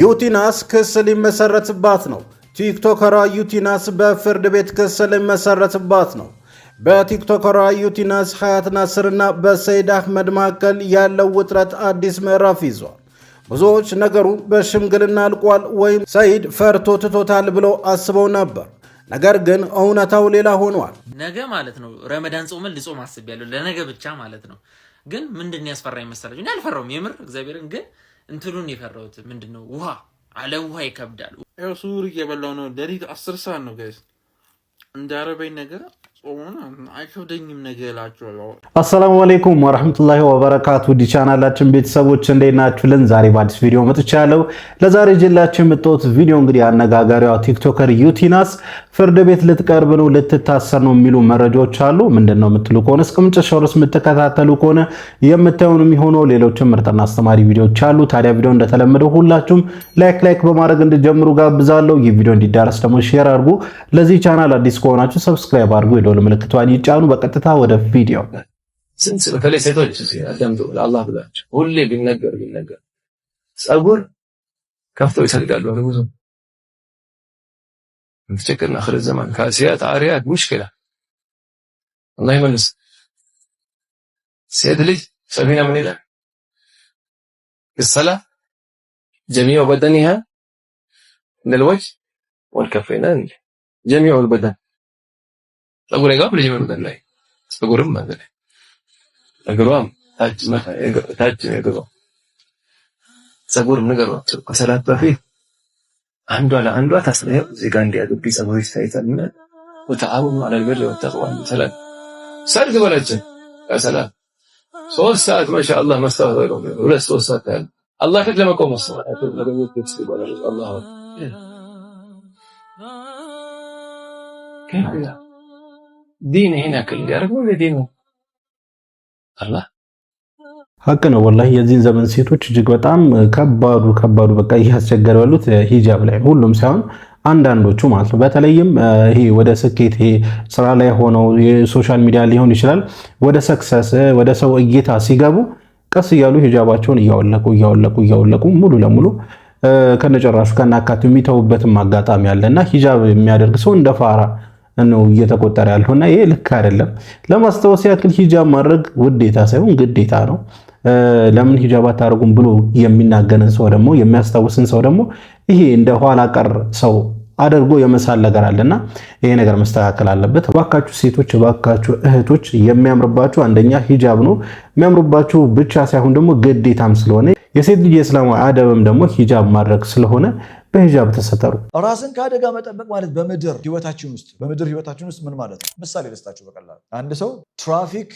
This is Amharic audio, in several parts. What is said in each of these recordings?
ዩቲናስ ክስ ሊመሰረትባት ነው። ቲክቶከሯ ዩቲናስ በፍርድ ቤት ክስ ሊመሰረትባት ነው። በቲክቶከሯ ዩቲናስ ሀያት ናስርና በሰይድ አህመድ መካከል ያለው ውጥረት አዲስ ምዕራፍ ይዟል። ብዙዎች ነገሩ በሽምግልና አልቋል ወይም ሰይድ ፈርቶ ትቶታል ብለው አስበው ነበር። ነገር ግን እውነታው ሌላ ሆኗል። ነገ ማለት ነው ረመዳን ጾምን ልጾም አስቤያለሁ፣ ለነገ ብቻ ማለት ነው። ግን ምንድን ያስፈራኝ መሰላችሁ? እኔ አልፈራውም የምር እግዚአብሔርን፣ ግን እንትኑን የፈራሁት ምንድነው? ውሃ አለ ውሃ ይከብዳል። ያው ሱር እየበላው ነው። ሌሊት 10 ሰዓት ነው ጋይስ። እንዳረበኝ ነገር ጾሙን አይከብደኝም ነገ እላችኋለሁ። አሰላሙ አለይኩም ወራህመቱላሂ ወበረካቱ። ቻናላችን ቤተሰቦች እንዴት ናችሁልን? ዛሬ በአዲስ ቪዲዮ መጥቻለሁ። ለዛሬ ጀላችሁ የመጣሁት ቪዲዮ እንግዲህ አነጋጋሪዋ ቲክቶከር ዩቲናስ ፍርድ ቤት ልትቀርብ ነው፣ ልትታሰር ነው የሚሉ መረጃዎች አሉ። ምንድነው የምትሉ ከሆነ እስከ መጨረሻው ድረስ የምትከታተሉ ከሆነ የምታዩን የሚሆነው ሌሎችም ምርጥና አስተማሪ ቪዲዮዎች አሉ። ታዲያ ቪዲዮ እንደተለመደው ሁላችሁም ላይክ በማድረግ እንድጀምሩ ጋብዛለሁ። ይህ ቪዲዮ እንዲዳረስ ደግሞ ሼር አድርጉ። ለዚህ ቻናል አዲስ ከሆናችሁ ሰብስክራይብ አድርጉ። የደወል ምልክቷን ይጫኑ። በቀጥታ ወደ ቪዲዮ። ስንት በተለይ ሴቶች አዳምጡ፣ ለአላህ ብላችሁ ሁሌ ቢነገር ጸጉር ከፍተው ይሰግዳሉ። ብዙ نفتكر آخر الزمان كاسيات عاريات مشكلة. الله يملس سيد لي سفينة من إله الصلاة جميع بدنها من الوجه والكفين، جميع البدن. أقول قبل جميع البدن لا أقول ما ذلك أقولهم تاج يقولوا سأقول من قروا صلاة بفيه አንዷ ታስረህ እዚህ ጋር እንዲያገብ ጸጉሮች ታይታልና ወተዓወኑ ዐለል ቢሪ ወተቅዋ ሰላም ሰርግ በላቸው ሰላም 3 ሰዓት ማሻአላህ መስተዋወቅ 2-3 ሰዓት ያለ አላህ ፊት ለመቆም ወሰናቱ ለገቡት ይባላል። አላህ ከዛ ዲን هنا كل ያረጋው ለዲኑ አላህ ሀቅ ነው። ወላሂ የዚህን ዘመን ሴቶች እጅግ በጣም ከባዱ በቃ እያስቸገሩ ያሉት ሂጃብ ላይ ሁሉም ሳይሆን አንዳንዶቹ ማለት ነው። በተለይም ይሄ ወደ ስኬት ይሄ ስራ ላይ ሆነው የሶሻል ሚዲያ ሊሆን ይችላል ወደ ሰክሰስ ወደ ሰው እይታ ሲገቡ ቀስ እያሉ ሂጃባቸውን እያወለቁ ሙሉ ለሙሉ ከነጨራሹ ከናካቱ የሚተውበትም አጋጣሚ አለና ሂጃብ የሚያደርግ ሰው እንደ ፋራ ነው እየተቆጠረ ያለውና ይሄ ልክ አይደለም። ለማስታወስ ያክል ሂጃብ ማድረግ ውዴታ ሳይሆን ግዴታ ነው። ለምን ሂጃብ አታረጉም ብሎ የሚናገረን ሰው ደግሞ የሚያስታውስን ሰው ደግሞ ይሄ እንደ ኋላ ቀር ሰው አድርጎ የመሳል ነገር አለና ይሄ ነገር መስተካከል አለበት። ባካችሁ ሴቶች፣ ባካችሁ እህቶች የሚያምርባችሁ አንደኛ ሂጃብ ነው። የሚያምርባችሁ ብቻ ሳይሆን ደግሞ ግዴታም ስለሆነ የሴት ልጅ የእስላማዊ አደብም ደግሞ ሂጃብ ማድረግ ስለሆነ በሂጃብ ተሰተሩ። ራስን ከአደጋ መጠበቅ ማለት በምድር ህይወታችን ውስጥ ምን ማለት ነው? ምሳሌ ልስጣችሁ በቀላሉ። አንድ ሰው ትራፊክ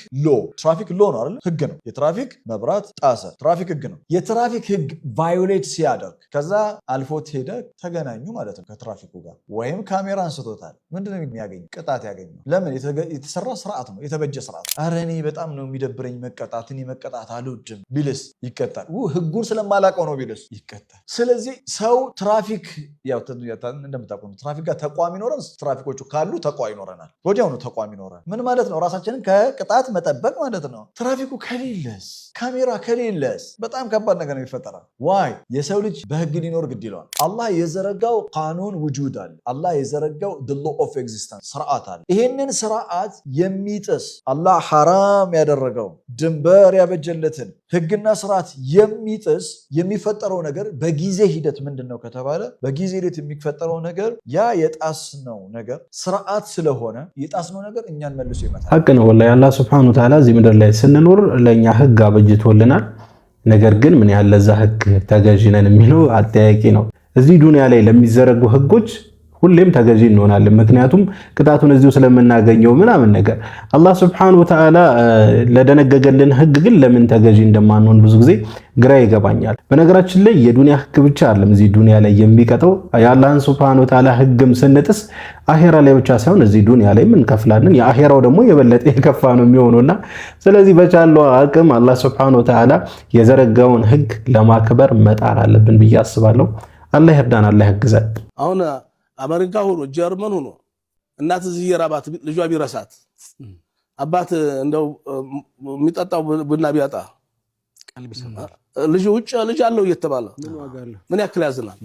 ሎ ነው አይደል? ህግ ነው። የትራፊክ መብራት ጣሰ፣ ትራፊክ ህግ ነው። የትራፊክ ህግ ቫዮሌት ሲያደርግ ከዛ አልፎት ሄደ፣ ተገናኙ ማለት ነው ከትራፊኩ ጋር፣ ወይም ካሜራ አንስቶታል። ምንድነው የሚያገኘው? ቅጣት ያገኘው። ለምን? የተሰራ ስርዓት ነው፣ የተበጀ ስርዓት። ኧረ እኔ በጣም ነው የሚደብረኝ መቀጣት፣ እኔ መቀጣት አልወድም ቢልስ ይቀጣል። ህጉን ስለማላውቀው ነው ቢልስ ይቀጣል። ስለዚህ ሰው ትራፊክ ያው እንደምታውቁት ትራፊክ ጋር ተቋም ይኖረን፣ ትራፊኮቹ ካሉ ተቋም ይኖረናል፣ ወዲያው ነው ተቋም ይኖረን። ምን ማለት ነው? ራሳችንን ከቅጣት መጠበቅ ማለት ነው። ትራፊኩ ከሌለስ፣ ካሜራ ከሌለስ በጣም ከባድ ነገር ነው ይፈጠራል። ዋይ የሰው ልጅ በህግ ሊኖር ግድ ይለዋል። አላህ የዘረጋው ቃኑን ውጁድ አለ። አላህ የዘረጋው the law of existence ስርዓት አለ። ይሄንን ስርዓት የሚጥስ አላህ ሐራም ያደረገው ድንበር ያበጀለትን ህግና ስርዓት የሚጥስ የሚፈጠረው ነገር በጊዜ ሂደት ምንድነው ከተባለ በጊዜ ሂደት የሚፈጠረው ነገር ያ የጣስነው ነገር ስርዓት ስለሆነ የጣስነው ነገር እኛን መልሶ ይመታል። ሀቅ ነው ወላሂ። አላህ Subhanahu Wa Ta'ala እዚህ ምድር ላይ ስንኖር ለኛ ህግ አበጅቶልናል። ነገር ግን ምን ያህል ለዛ ህግ ተገዢ ነን የሚለው አጠያቂ ነው። እዚህ ዱንያ ላይ ለሚዘረጉ ህጎች ሁሌም ተገዢ እንሆናለን። ምክንያቱም ቅጣቱን እዚሁ ስለምናገኘው ምናምን ነገር አላህ Subhanahu Wa Ta'ala ለደነገገልን ህግ ግን ለምን ተገዢ እንደማንሆን ብዙ ጊዜ ግራ ይገባኛል። በነገራችን ላይ የዱንያ ህግ ብቻ አይደለም እዚህ ዱንያ ላይ የሚቀጠው የአላህን Subhanahu Wa Ta'ala ህግም ስንጥስ አኺራ ላይ ብቻ ሳይሆን እዚህ ዱንያ ላይ ምን ከፍላለን የአኺራው ደግሞ የበለጠ የከፋ ነው የሚሆነውና ስለዚህ በቻለው አቅም አላህ Subhanahu Wa Ta'ala የዘረጋውን ህግ ለማክበር መጣር አለብን ብዬ አስባለሁ። አላህ ይርዳን፣ አላህ ያግዘን። አሁን አሜሪካ ሆኖ ጀርመን ሆኖ እናት እዚህ የራባት ልጇ ቢረሳት አባት እንደው የሚጠጣው ቡና ቢያጣ ልጅ ውጭ ልጅ አለው እየተባለ ምን ያክል ያዝናል።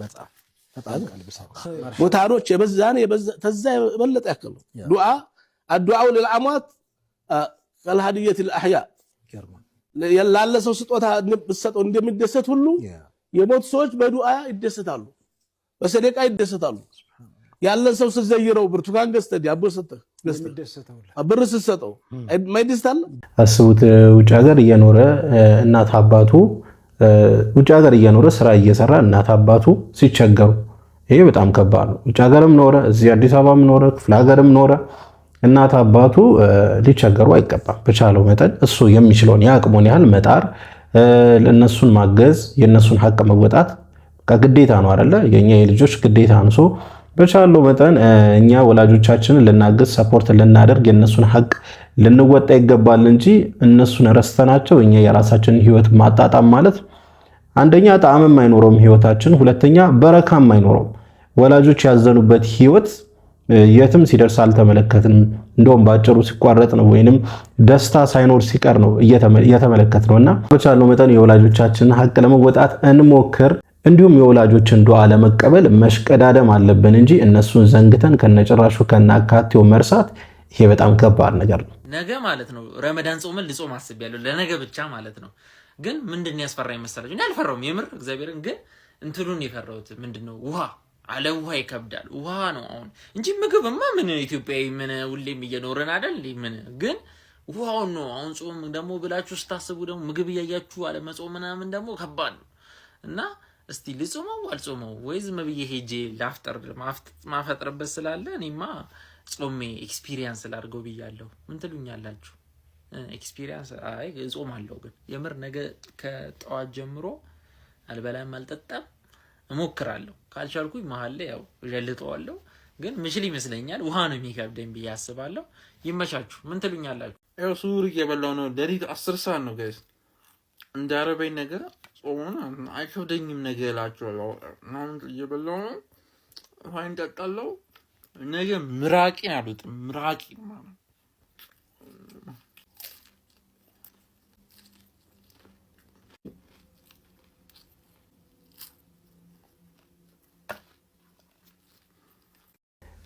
ሙታኖች የበዛን ተዛ የበለጠ ያክል ዱዓ الدعاء للأموات كالهدية للأحياء ላለ ሰው ስጦታ በሰጠው እንደሚደሰት ሁሉ የሞት ሰዎች በዱዓ ይደሰታሉ፣ በሰደቃ ይደሰታሉ። ያለን ሰው ሲዘይረው ብርቱካን ገዝተህ ዳቦ ሰጠህ ብር ስትሰጠው ማይደስታል። አስቡት ውጭ ሀገር እየኖረ እናት አባቱ ውጭ ሀገር እየኖረ ስራ እየሰራ እናት አባቱ ሲቸገሩ፣ ይሄ በጣም ከባድ ነው። ውጭ ሀገርም ኖረ እዚህ አዲስ አበባም ኖረ ክፍለ ሀገርም ኖረ እናት አባቱ ሊቸገሩ አይገባም። በቻለው መጠን እሱ የሚችለውን የአቅሙን ያህል መጣር፣ ለነሱን ማገዝ፣ የነሱን ሐቅ መወጣት ግዴታ ነው አይደለ? የኛ የልጆች ግዴታ ነው። ሶ በቻለው መጠን እኛ ወላጆቻችንን ልናገዝ፣ ሰፖርት ልናደርግ፣ የነሱን ሐቅ ልንወጣ ይገባል እንጂ እነሱን ረስተናቸው እኛ የራሳችንን ህይወት ማጣጣም ማለት አንደኛ ጣዕምም አይኖረውም ህይወታችን፣ ሁለተኛ በረካም አይኖረውም። ወላጆች ያዘኑበት ህይወት የትም ሲደርስ አልተመለከትንም። እንደውም ባጭሩ ሲቋረጥ ነው ወይንም ደስታ ሳይኖር ሲቀር ነው እየተመለከትነውና በቻለው መጠን የወላጆቻችንን ሐቅ ለመወጣት እንሞክር። እንዲሁም የወላጆችን ዱዓ ለመቀበል መሽቀዳደም አለብን እንጂ እነሱን ዘንግተን ከነጭራሹ ከናካቴው መርሳት ይሄ በጣም ከባድ ነገር ነው። ነገ ማለት ነው ረመዳን ጾምን ልጾም አስቤያለሁ፣ ለነገ ብቻ ማለት ነው። ግን ምንድነው ያስፈራኝ መሰላችሁ? እኔ አልፈራውም የምር እግዚአብሔርን፣ ግን እንትሉን የፈራሁት ምንድነው ውሃ አለ ውሃ ይከብዳል። ውሃ ነው አሁን እንጂ ምግብማ ምን ኢትዮጵያዊ ምን ሁሌም እየኖረን አይደል? ምን ግን ውሃው ነው አሁን። ጾም ደግሞ ብላችሁ ስታስቡ ደግሞ ምግብ እያያችሁ አለ መጾም ምናምን ደግሞ ከባድ ነው እና እስቲ ልጾመው አልጾመው ወይ ዝም ብዬ ሄጄ ላፍጠር ማፈጥርበት ስላለ እኔማ ጾሜ ኤክስፒሪየንስ ላድርገው ብያለሁ። ምን ትሉኛላችሁ? ኤክስፒሪየንስ አይ እጾማለሁ፣ ግን የምር ነገ ከጠዋት ጀምሮ አልበላም አልጠጣም እሞክራለሁ። ካልቻልኩኝ መሀል ላይ ያው ጀልጠዋለሁ፣ ግን ምሽል ይመስለኛል ውሃ ነው የሚከብደኝ ብዬ አስባለሁ። ይመቻችሁ። ምን ትሉኛላችሁ? ያው ሱር እየበላው ነው። ሌሊት 10 ሰዓት ነው ጋይስ። እንዳረበኝ ነገር ጾሙን አይከብደኝም ነገ እላችኋለሁ። አሁን እየበላው ነው፣ ውሃ እንጠጣለሁ። ነገ ምራቂን አልወጥም፣ ምራቂ ማለት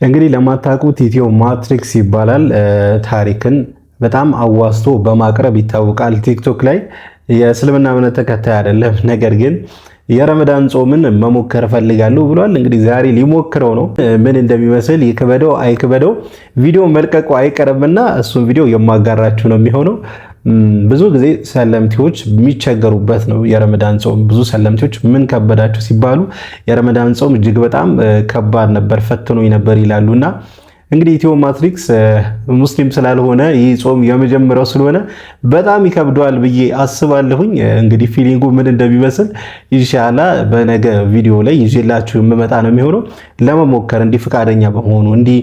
እንግዲህ ለማታውቁት ኢትዮ ማትሪክስ ይባላል። ታሪክን በጣም አዋስቶ በማቅረብ ይታወቃል። ቲክቶክ ላይ የእስልምና እምነት ተከታይ አይደለም፣ ነገር ግን የረመዳን ጾምን መሞከር ፈልጋለሁ ብሏል። እንግዲህ ዛሬ ሊሞክረው ነው። ምን እንደሚመስል ይክበደው አይክበደው ቪዲዮ መልቀቁ አይቀርምና እሱን ቪዲዮ የማጋራችሁ ነው የሚሆነው። ብዙ ጊዜ ሰለምቲዎች የሚቸገሩበት ነው የረመዳን ጾም። ብዙ ሰለምቲዎች ምን ከበዳችሁ ሲባሉ የረመዳን ጾም እጅግ በጣም ከባድ ነበር፣ ፈትኖኝ ነበር ይላሉና እንግዲህ ኢትዮ ማትሪክስ ሙስሊም ስላልሆነ ይህ ጾም የመጀመሪያው ስለሆነ በጣም ይከብደዋል ብዬ አስባለሁኝ። እንግዲህ ፊሊንጉ ምን እንደሚመስል ኢንሻአላህ በነገ ቪዲዮ ላይ ይዤላችሁ የምመጣ ነው የሚሆነው። ለመሞከር እንዲህ ፍቃደኛ በመሆኑ እንዲህ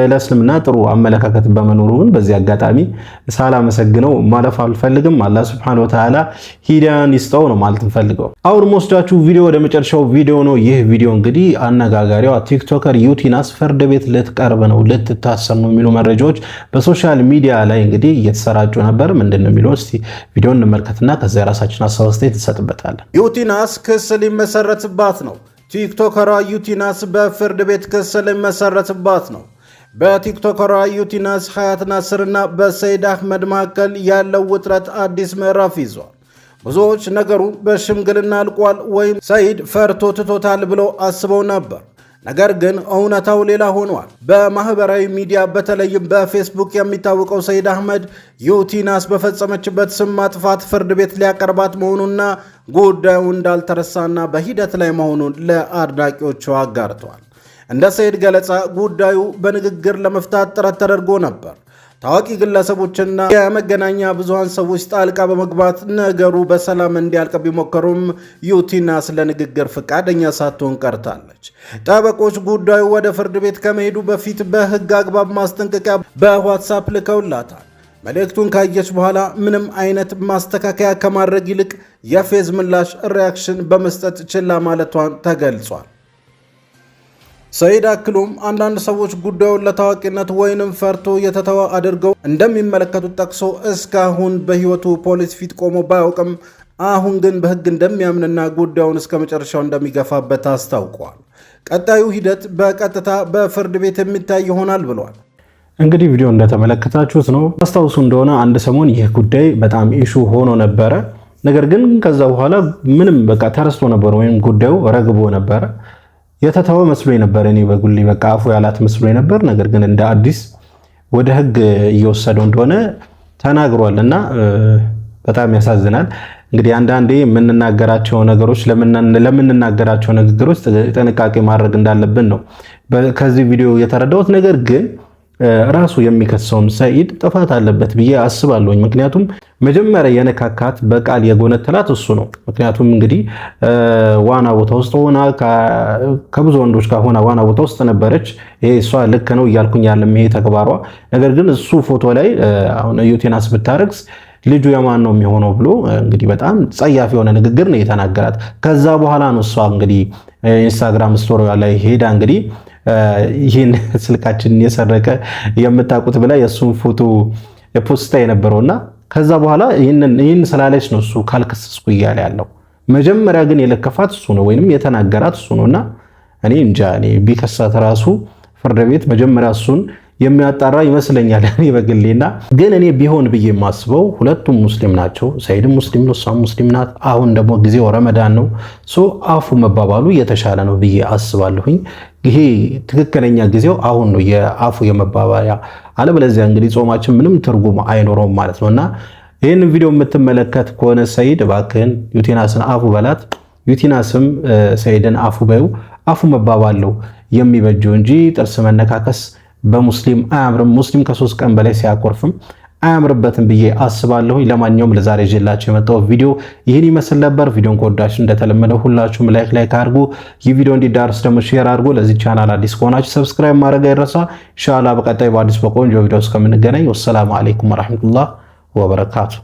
ለእስልምና ጥሩ አመለካከት በመኖሩ ግን በዚህ አጋጣሚ ሳላመሰግነው ማለፍ አልፈልግም። አላህ Subhanahu Wa Ta'ala ሂዳያን ይስጠው ነው ማለት እንፈልገው። አሁን ወስዳችሁ ቪዲዮ ወደ መጨረሻው ቪዲዮ ነው። ይህ ቪዲዮ እንግዲህ አነጋጋሪዋ ቲክቶከር ዩቲናስ ፍርድ ቤት ልትቀርብ ነው፣ ልትታሰር ነው የሚሉ መረጃዎች በሶሻል ሚዲያ ላይ እንግዲህ እየተሰራጩ ነበር። ምንድነው የሚለው እስቲ ቪዲዮ እንመልከትና ከዛ የራሳችን ሐሳብ አስተያየት እንሰጥበታለን። ዩቲናስ ክስ ሊመሰረትባት ነው። ቲክቶከሯ ዩቲናስ በፍርድ ቤት ክስ ሊመሰረትባት ነው። በቲክቶከሯ ዩቲናስ ሀያት ናስርና በሰይድ አህመድ መካከል ያለው ውጥረት አዲስ ምዕራፍ ይዟል። ብዙዎች ነገሩ በሽምግልና አልቋል ወይም ሰይድ ፈርቶ ትቶታል ብለው አስበው ነበር። ነገር ግን እውነታው ሌላ ሆኗል። በማህበራዊ ሚዲያ በተለይም በፌስቡክ የሚታወቀው ሰይድ አህመድ ዩቲናስ በፈጸመችበት ስም ማጥፋት ፍርድ ቤት ሊያቀርባት መሆኑና ጉዳዩ እንዳልተረሳና በሂደት ላይ መሆኑን ለአድናቂዎቹ አጋርተዋል። እንደ ሰይድ ገለጻ ጉዳዩ በንግግር ለመፍታት ጥረት ተደርጎ ነበር። ታዋቂ ግለሰቦችና የመገናኛ ብዙሃን ሰዎች ጣልቃ በመግባት ነገሩ በሰላም እንዲያልቅ ቢሞከሩም ዩቲናስ ለንግግር ፈቃደኛ ሳትሆን ቀርታለች። ጠበቆች ጉዳዩ ወደ ፍርድ ቤት ከመሄዱ በፊት በሕግ አግባብ ማስጠንቀቂያ በዋትሳፕ ልከውላታል። መልእክቱን ካየች በኋላ ምንም አይነት ማስተካከያ ከማድረግ ይልቅ የፌዝ ምላሽ ሪያክሽን በመስጠት ችላ ማለቷን ተገልጿል። ሰይድ አክሎም አንዳንድ ሰዎች ጉዳዩን ለታዋቂነት ወይንም ፈርቶ የተተወ አድርገው እንደሚመለከቱት ጠቅሶ እስካሁን በሕይወቱ ፖሊስ ፊት ቆሞ ባያውቅም አሁን ግን በህግ እንደሚያምንና ጉዳዩን እስከ መጨረሻው እንደሚገፋበት አስታውቋል። ቀጣዩ ሂደት በቀጥታ በፍርድ ቤት የሚታይ ይሆናል ብሏል። እንግዲህ ቪዲዮ እንደተመለከታችሁት ነው። አስታውሱ እንደሆነ አንድ ሰሞን ይህ ጉዳይ በጣም ኢሹ ሆኖ ነበረ። ነገር ግን ከዛ በኋላ ምንም በቃ ተረስቶ ነበር፣ ወይም ጉዳዩ ረግቦ ነበረ። የተተወ መስሎኝ ነበር እኔ በጉሊ በቃ አፉ ያላት መስሎኝ ነበር። ነገር ግን እንደ አዲስ ወደ ህግ እየወሰደው እንደሆነ ተናግሯልና በጣም ያሳዝናል። እንግዲህ አንዳንዴ የምንናገራቸው ነገሮች ለምንናገራቸው ንግግሮች ጥንቃቄ ማድረግ እንዳለብን ነው ከዚህ ቪዲዮ የተረዳሁት። ነገር ግን ራሱ የሚከሰውም ሰኢድ ጥፋት አለበት ብዬ አስባለሁኝ። ምክንያቱም መጀመሪያ የነካካት በቃል የጎነተላት እሱ ነው። ምክንያቱም እንግዲህ ዋና ቦታ ውስጥ ሆና ከብዙ ወንዶች ጋር ሆና ዋና ቦታ ውስጥ ነበረች። ይሄ እሷ ልክ ነው እያልኩኝ ያለም ይሄ ተግባሯ። ነገር ግን እሱ ፎቶ ላይ አሁን ዩቲናስ ብታረግስ ልጁ የማን ነው የሚሆነው ብሎ እንግዲህ በጣም ጸያፍ የሆነ ንግግር ነው የተናገራት። ከዛ በኋላ ነው እሷ እንግዲህ ኢንስታግራም ስቶሪ ላይ ሄዳ እንግዲህ ይህን ስልካችንን የሰረቀ የምታውቁት ብላ የእሱን ፎቶ ፖስታ የነበረውና ከዛ በኋላ ይህን ስላለች ነው እሱ ካልከሰስኩ እያለ ያለው። መጀመሪያ ግን የለከፋት እሱ ነው፣ ወይንም የተናገራት እሱ ነውና እኔ እንጃ ቢከሳት ራሱ ፍርድ ቤት መጀመሪያ እሱን የሚያጣራ ይመስለኛል እኔ በግሌና። ግን እኔ ቢሆን ብዬ የማስበው ሁለቱም ሙስሊም ናቸው። ሰኢድም ሙስሊም ነው፣ እሷም ሙስሊም ናት። አሁን ደግሞ ጊዜው ረመዳን ነው። አፉ መባባሉ የተሻለ ነው ብዬ አስባለሁኝ። ይሄ ትክክለኛ ጊዜው አሁን ነው የአፉ የመባባያ። አለበለዚያ እንግዲህ ጾማችን ምንም ትርጉም አይኖረውም ማለት ነውና ይህን ቪዲዮ የምትመለከት ከሆነ ሰኢድ እባክህን ዩቲናስን አፉ በላት፣ ዩቲናስም ሰኢድን አፉ በዩ። አፉ መባባለው የሚበጀው እንጂ ጥርስ መነካከስ በሙስሊም አያምርም። ሙስሊም ከ3 ቀን በላይ ሲያኮርፍም አያምርበትም ብዬ አስባለሁኝ። ለማንኛውም ለዛሬ ይዤላችሁ የመጣው ቪዲዮ ይህን ይመስል ነበር። ቪዲዮን ከወዳችሁ እንደተለመደው ሁላችሁም ላይክ አድርጉ። ይህ ቪዲዮ እንዲዳርስ ደግሞ ሼር አድርጉ። ለዚህ ቻናል አዲስ ከሆናችሁ ሰብስክራይብ ማድረግ አይረሳ። ኢንሻአላህ በቀጣይ በአዲስ በቆንጆ ቪዲዮ እስከምንገናኝ ወሰላሙ አለይኩም ወራህመቱላህ ወበረካቱ።